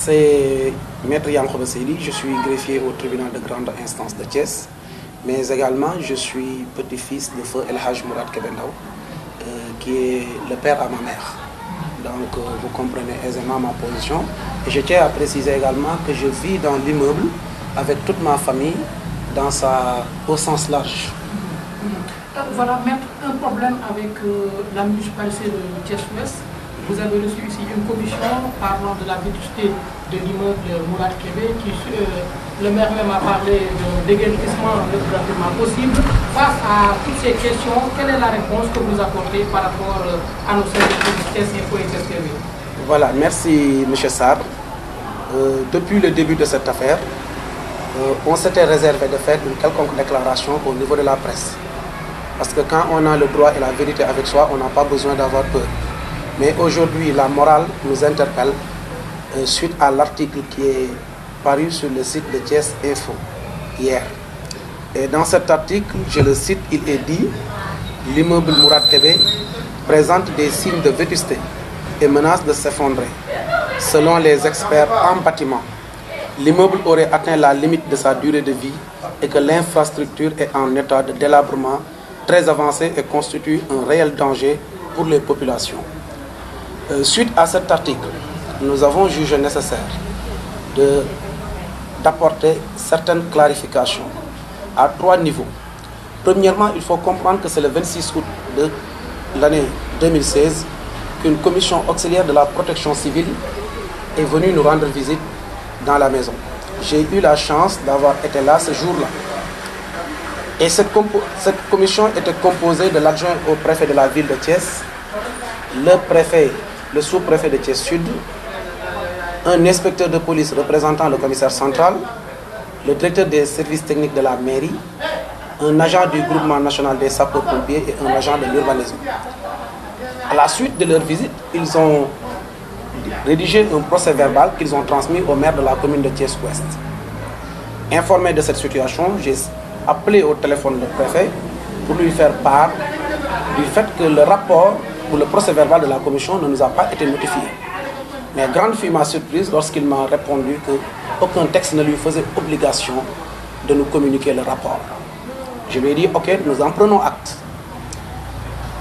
c'est Maître Yankhoba Seydi, je suis greffier au tribunal de grande instance de Thiès, mais également je suis petit-fils de feu El Hadj Mourad Kébé Ndaw, qui est le père à ma mère. Donc vous comprenez aisément ma position. Et je tiens à préciser également que je vis dans l'immeuble avec toute ma famille au sens large. Voilà, Maître, un problème avec la municipalité de Thiès-Ouest. Vous avez reçu ici une commission parlant de la vétusté de l'immeuble Mourad Kébé, le maire même a parlé de déguerpissement le plus rapidement possible. Face à toutes ces questions, quelle est la réponse que vous apportez par rapport à nos services Thiès Info et Thiès TV? Voilà, merci M. Sarr. Depuis le début de cette affaire, on s'était réservé de faire une quelconque déclaration au niveau de la presse. Parce que quand on a le droit et la vérité avec soi, on n'a pas besoin d'avoir peur. Mais aujourd'hui, la morale nous interpelle suite à l'article qui est paru sur le site de Thiès Info hier. Et dans cet article, je le cite, il est dit « L'immeuble Mourad Kébé présente des signes de vétusté et menace de s'effondrer. Selon les experts en bâtiment, l'immeuble aurait atteint la limite de sa durée de vie et que l'infrastructure est en état de délabrement très avancé et constitue un réel danger pour les populations. » Suite à cet article, nous avons jugé nécessaire d'apporter certaines clarifications à 3 niveaux. Premièrement, il faut comprendre que c'est le 26 août de l'année 2016 qu'une commission auxiliaire de la protection civile est venue nous rendre visite dans la maison. J'ai eu la chance d'avoir été là ce jour-là. Et cette commission était composée de l'adjoint au préfet de la ville de Thiès, le sous-préfet de Thiès Sud, un inspecteur de police représentant le commissaire central, le directeur des services techniques de la mairie, un agent du groupement national des sapeurs-pompiers et un agent de l'urbanisme. À la suite de leur visite, ils ont rédigé un procès-verbal qu'ils ont transmis au maire de la commune de Thiès-Ouest. Informé de cette situation, j'ai appelé au téléphone le préfet pour lui faire part du fait que le rapport ou le procès-verbal de la commission ne nous a pas été notifié. Mais grande fut ma surprise lorsqu'il m'a répondu qu'aucun texte ne lui faisait obligation de nous communiquer le rapport. Je lui ai dit, ok, nous en prenons acte.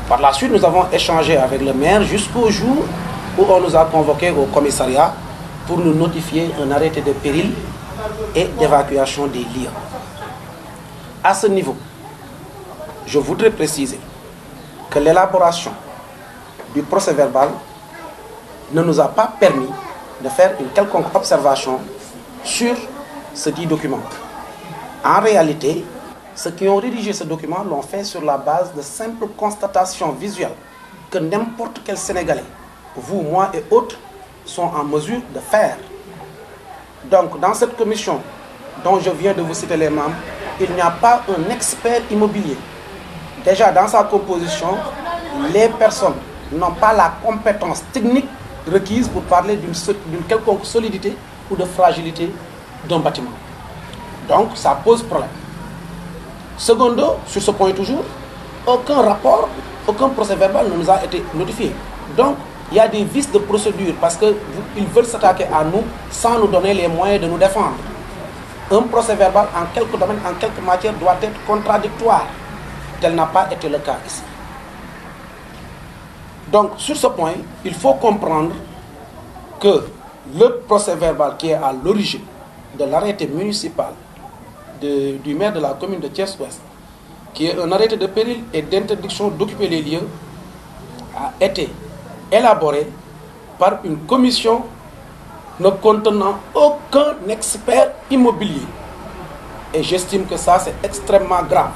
Par la suite, nous avons échangé avec le maire jusqu'au jour où on nous a convoqués au commissariat pour nous notifier un arrêté de péril et d'évacuation des lieux. À ce niveau, je voudrais préciser que l'élaboration du procès-verbal ne nous a pas permis de faire une quelconque observation sur ce dit document. En réalité, ceux qui ont rédigé ce document l'ont fait sur la base de simples constatations visuelles que n'importe quel Sénégalais, vous, moi et autres, sont en mesure de faire. Donc, dans cette commission dont je viens de vous citer les membres, il n'y a pas un expert immobilier. Déjà, dans sa composition, les personnes n'ont pas la compétence technique requise pour parler d'une quelconque solidité ou de fragilité d'un bâtiment. Donc, ça pose problème. Secondo, sur ce point toujours, aucun rapport, aucun procès-verbal ne nous a été notifié. Donc, il y a des vices de procédure parce qu'ils veulent s'attaquer à nous sans nous donner les moyens de nous défendre. Un procès-verbal en quelques domaines, en quelques matières doit être contradictoire. Tel n'a pas été le cas ici. Donc, sur ce point, il faut comprendre que le procès-verbal qui est à l'origine de l'arrêté municipal du maire de la commune de Thiès-Ouest, qui est un arrêté de péril et d'interdiction d'occuper les lieux, a été élaboré par une commission ne contenant aucun expert immobilier. Et j'estime que ça, c'est extrêmement grave.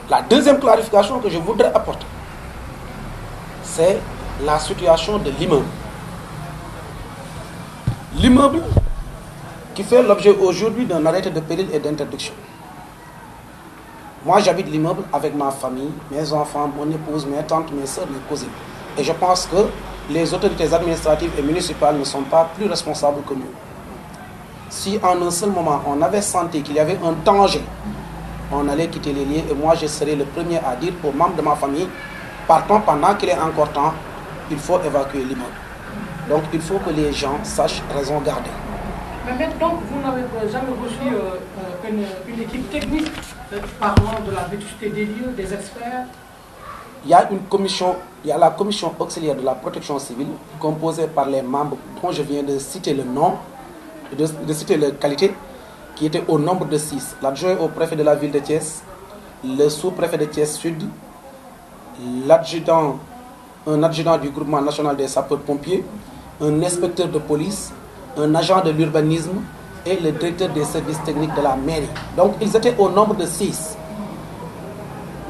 La deuxième clarification que je voudrais apporter, c'est la situation de l'immeuble. L'immeuble qui fait l'objet aujourd'hui d'un arrêté de péril et d'interdiction. Moi, j'habite l'immeuble avec ma famille, mes enfants, mon épouse, mes tantes, mes soeurs, mes cousines. Et je pense que les autorités administratives et municipales ne sont pas plus responsables que nous. Si en un seul moment, on avait senti qu'il y avait un danger, on allait quitter les lieux et moi, je serais le premier à dire aux membres de ma famille, partons pendant qu'il est encore temps, il faut évacuer l'immeuble. Donc il faut que les gens sachent raison garder. Mais maintenant, vous n'avez jamais reçu une équipe technique parlant de la vétusté des lieux, des experts? Il y a une commission, il y a la commission auxiliaire de la protection civile composée par les membres dont je viens de citer le nom, de citer les qualités, qui étaient au nombre de 6. L'adjoint au préfet de la ville de Thiès, le sous-préfet de Thiès Sud, un adjudant du groupement national des sapeurs-pompiers, un inspecteur de police, un agent de l'urbanisme et le directeur des services techniques de la mairie. Donc ils étaient au nombre de 6.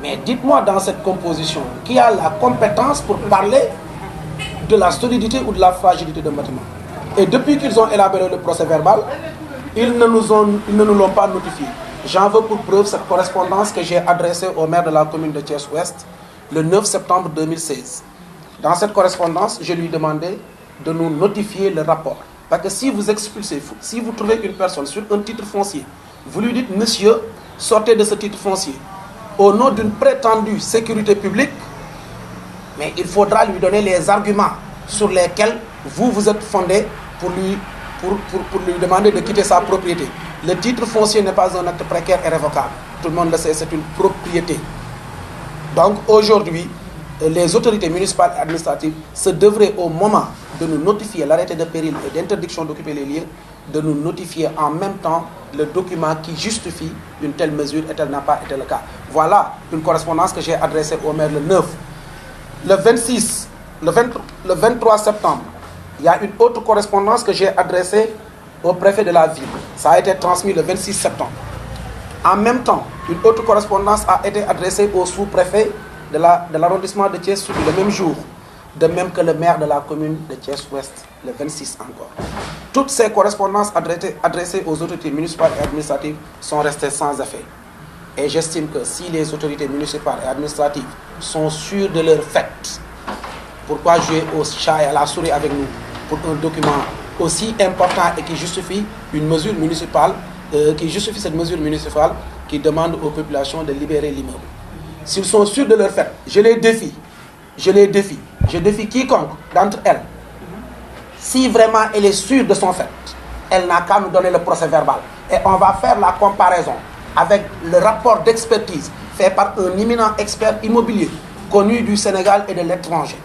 Mais dites-moi dans cette composition, qui a la compétence pour parler de la solidité ou de la fragilité d'un bâtiment? Et depuis qu'ils ont élaboré le procès verbal, ils ne nous l'ont pas notifié. J'en veux pour preuve cette correspondance que j'ai adressée au maire de la commune de Thiès-Ouest le 9 septembre 2016. Dans cette correspondance, je lui demandais de nous notifier le rapport. Parce que si vous expulsez, si vous trouvez une personne sur un titre foncier, vous lui dites, monsieur, sortez de ce titre foncier, au nom d'une prétendue sécurité publique, mais il faudra lui donner les arguments sur lesquels vous êtes fondé pour lui demander de quitter sa propriété. Le titre foncier n'est pas un acte précaire et révocable. Tout le monde le sait, c'est une propriété. Donc aujourd'hui, les autorités municipales et administratives se devraient, au moment de nous notifier l'arrêté de péril et d'interdiction d'occuper les lieux, de nous notifier en même temps le document qui justifie une telle mesure et tel n'a pas été le cas. Voilà une correspondance que j'ai adressée au maire le 9. Le 23 septembre, il y a une autre correspondance que j'ai adressée au préfet de la ville. Ça a été transmis le 26 septembre. En même temps, une autre correspondance a été adressée au sous-préfet de l'arrondissement de Thiès le même jour, de même que le maire de la commune de Thiès-Ouest, le 26 encore. Toutes ces correspondances adressées aux autorités municipales et administratives sont restées sans effet. Et j'estime que si les autorités municipales et administratives sont sûres de leur fait, pourquoi jouer au chat et à la souris avec nous pour un document aussi important et qui justifie une mesure municipale, cette mesure municipale qui demande aux populations de libérer l'immeuble? S'ils sont sûrs de leur fait, je défie quiconque d'entre elles. Si vraiment elle est sûre de son fait, elle n'a qu'à nous donner le procès verbal. Et on va faire la comparaison avec le rapport d'expertise fait par un éminent expert immobilier connu du Sénégal et de l'étranger.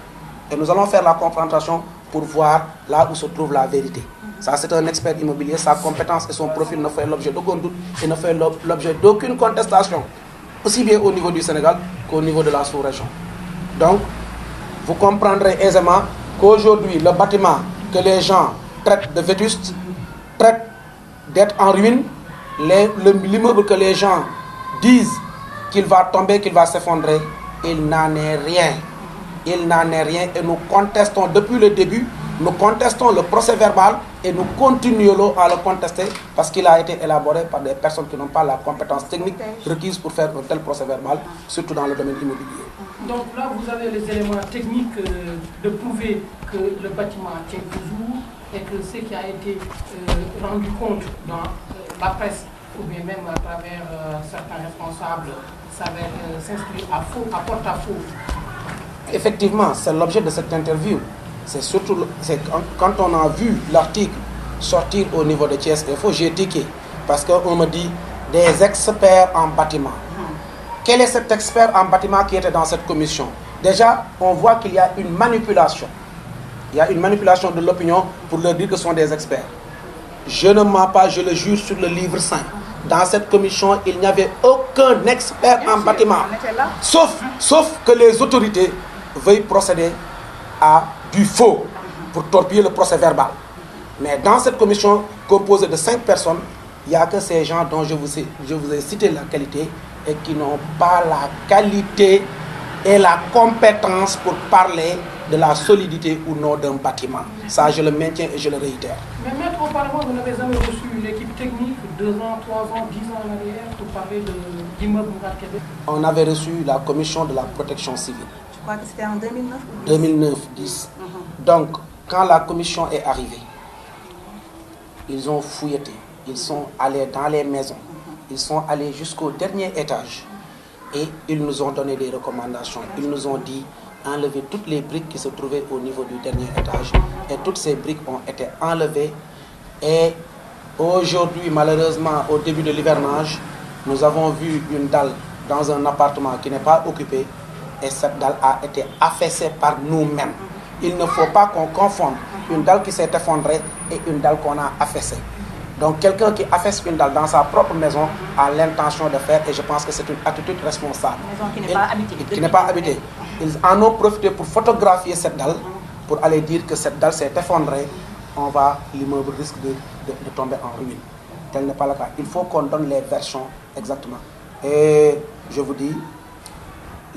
Et nous allons faire la confrontation pour voir là où se trouve la vérité. Ça, c'est un expert immobilier, sa compétence et son profil ne fait l'objet d'aucun doute et ne fait l'objet d'aucune contestation, aussi bien au niveau du Sénégal qu'au niveau de la sous-région. Donc, vous comprendrez aisément qu'aujourd'hui, le bâtiment que les gens traitent de vétuste, traitent d'être en ruine, l'immeuble que les gens disent qu'il va tomber, qu'il va s'effondrer, il n'en est rien. Il n'en est rien et nous contestons depuis le début, nous contestons le procès verbal et nous continuons à le contester parce qu'il a été élaboré par des personnes qui n'ont pas la compétence technique requise pour faire un tel procès verbal, surtout dans le domaine immobilier. Donc là, vous avez les éléments techniques de prouver que le bâtiment tient toujours et que ce qui a été rendu compte dans la presse ou bien même à travers certains responsables s'inscrit à porte à faux. Effectivement, c'est l'objet de cette interview. C'est surtout quand on a vu l'article sortir au niveau de Thiès Info, j'ai tiqué parce qu'on me dit des experts en bâtiment. Quel est cet expert en bâtiment qui était dans cette commission? Déjà, on voit qu'il y a une manipulation. Il y a une manipulation de l'opinion pour leur dire que ce sont des experts. Je ne mens pas, je le jure sur le livre saint. Dans cette commission, il n'y avait aucun expert en bâtiment. Sauf que les autorités veuillent procéder à du faux pour torpiller le procès verbal. Mais dans cette commission composée de 5 personnes, il n'y a que ces gens dont je vous ai cité la qualité et qui n'ont pas la qualité et la compétence pour parler de la solidité ou non d'un bâtiment. Ça, je le maintiens et je le réitère. Mais maître, auparavant, vous n'avez jamais reçu une équipe technique 2 ans, 3 ans, 10 ans en arrière pour parler de l'immeuble Mourad Kébé? On avait reçu la commission de la protection civile. Je crois que c'était en 2009 ou 2009-10. Donc, quand la commission est arrivée, ils ont fouilletté, ils sont allés dans les maisons, ils sont allés jusqu'au dernier étage. et ils nous ont donné des recommandations. Ils nous ont dit enlever toutes les briques qui se trouvaient au niveau du dernier étage. Et toutes ces briques ont été enlevées. Et aujourd'hui, malheureusement, au début de l'hivernage, nous avons vu une dalle dans un appartement qui n'est pas occupé. Et cette dalle a été affaissée par nous-mêmes. Il ne faut pas qu'on confonde une dalle qui s'est effondrée et une dalle qu'on a affaissée. Donc quelqu'un qui affaisse une dalle dans sa propre maison a l'intention de faire, et je pense que c'est une attitude responsable. Maison qui n'est pas habitée. Qui n'est pas habitée. Ils en ont profité pour photographier cette dalle, pour aller dire que cette dalle s'est effondrée. L'immeuble risque de tomber en ruine. Tel n'est pas le cas. Il faut qu'on donne les versions exactement. Et je vous dis,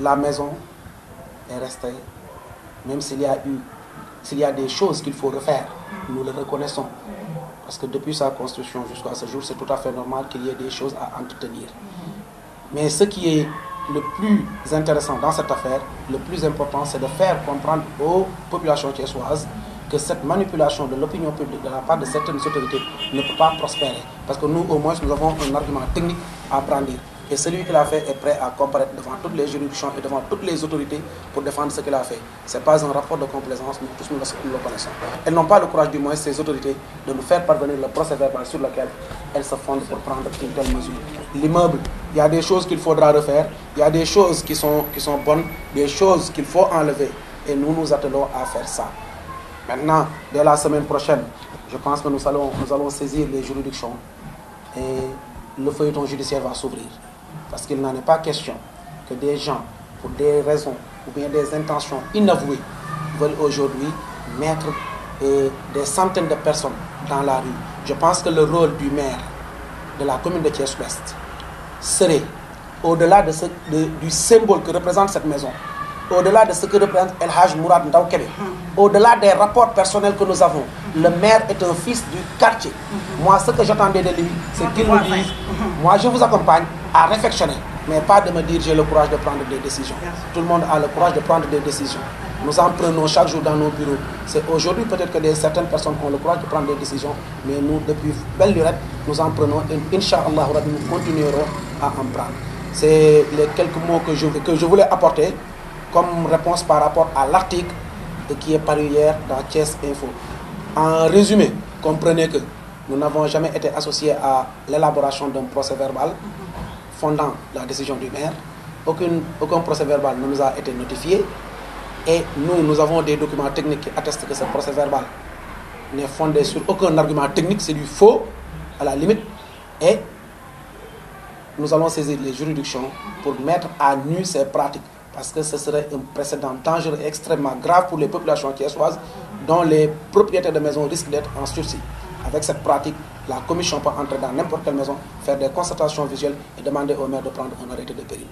la maison est restée, même s'il y a des choses qu'il faut refaire, nous le reconnaissons. Parce que depuis sa construction jusqu'à ce jour, c'est tout à fait normal qu'il y ait des choses à entretenir. Mais ce qui est le plus intéressant dans cette affaire, le plus important, c'est de faire comprendre aux populations thiessoises que cette manipulation de l'opinion publique de la part de certaines autorités ne peut pas prospérer. Parce que nous, au moins, nous avons un argument technique à brandir. Et celui qui l'a fait est prêt à comparaître devant toutes les juridictions et devant toutes les autorités pour défendre ce qu'il a fait. Ce n'est pas un rapport de complaisance, nous tous nous le connaissons. Elles n'ont pas le courage, du moins, ces autorités, de nous faire parvenir le procès verbal sur lequel elles se fondent pour prendre une telle mesure. L'immeuble, il y a des choses qu'il faudra refaire, il y a des choses qui sont bonnes, des choses qu'il faut enlever. Et nous nous attelons à faire ça. Maintenant, dès la semaine prochaine, je pense que nous allons saisir les juridictions et le feuilleton judiciaire va s'ouvrir. Parce qu'il n'en est pas question que des gens, pour des raisons ou bien des intentions inavouées, veulent aujourd'hui mettre des centaines de personnes dans la rue. Je pense que le rôle du maire de la commune de Thiès-Ouest serait, au-delà du symbole que représente cette maison, au-delà de ce que représente El Haj Mourad Ndaoukebe, au-delà des rapports personnels que nous avons, le maire est un fils du quartier. Moi, ce que j'attendais de lui, c'est qu'il nous dise, moi je vous accompagne à réflexionner, mais pas de me dire j'ai le courage de prendre des décisions. Tout le monde a le courage de prendre des décisions. Nous en prenons chaque jour dans nos bureaux. C'est aujourd'hui peut-être que certaines personnes ont le courage de prendre des décisions, mais nous, depuis belle lurette, nous en prenons et Inch'Allah, nous continuerons à en prendre. C'est les quelques mots que je voulais apporter comme réponse par rapport à l'article qui est paru hier dans Thiès Info. En résumé, comprenez que nous n'avons jamais été associés à l'élaboration d'un procès verbal fondant la décision du maire. Aucun procès verbal ne nous a été notifié. Et nous avons des documents techniques qui attestent que ce procès verbal n'est fondé sur aucun argument technique, c'est du faux à la limite. Et nous allons saisir les juridictions pour mettre à nu ces pratiques. Parce que ce serait un précédent dangereux et extrêmement grave pour les populations thiessoises dont les propriétaires de maisons risquent d'être en sursis. Avec cette pratique, la commission peut entrer dans n'importe quelle maison, faire des constatations visuelles et demander au maire de prendre un arrêté de péril.